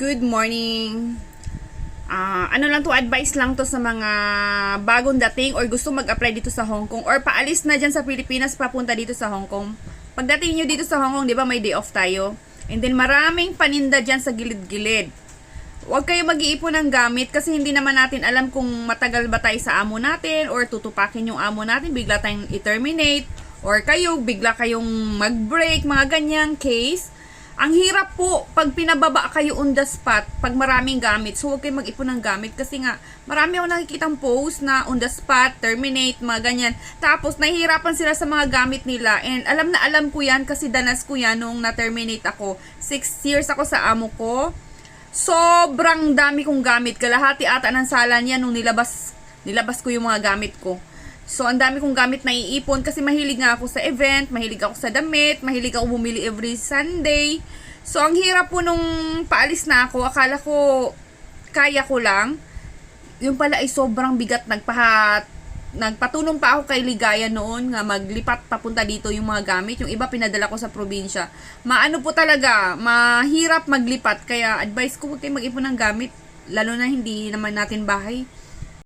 Good morning. Ano lang to, advice lang to sa mga bagong dating or gusto mag-apply dito sa Hong Kong or paalis na dyan sa Pilipinas papunta dito sa Hong Kong. Pagdating nyo dito sa Hong Kong, di ba may day off tayo? And then maraming paninda dyan sa gilid-gilid. Huwag kayo mag-iipon ng gamit kasi hindi naman natin alam kung matagal ba tayo sa amo natin or tutupakin yung amo natin, bigla tayong i-terminate or kayo, bigla kayong mag-break, mga ganyang case. Ang hirap po pag pinababa kayo on the spot pag maraming gamit. So, huwag kayo mag-ipon ng gamit kasi nga marami ako nakikitang post na on the spot, terminate, mga ganyan. Tapos, nahihirapan sila sa mga gamit nila. And alam na alam ko yan kasi danas ko yan nung na-terminate ako. 6 years ako sa amo ko. Sobrang dami kong gamit. Kalahati ata ng sala niya nung nilabas ko yung mga gamit ko. So, ang dami kong gamit na iipon kasi mahilig nga ako sa event, mahilig ako sa damit, mahilig ako bumili every Sunday. So, ang hirap po nung paalis na ako, akala ko kaya ko lang. Yung pala ay sobrang bigat. Nagpatulong pa ako kay Ligaya noon nga maglipat papunta dito yung mga gamit. Yung iba pinadala ko sa probinsya. Maano po talaga, mahirap maglipat. Kaya advice ko huwag kayo mag-ipon ng gamit. Lalo na hindi naman natin bahay.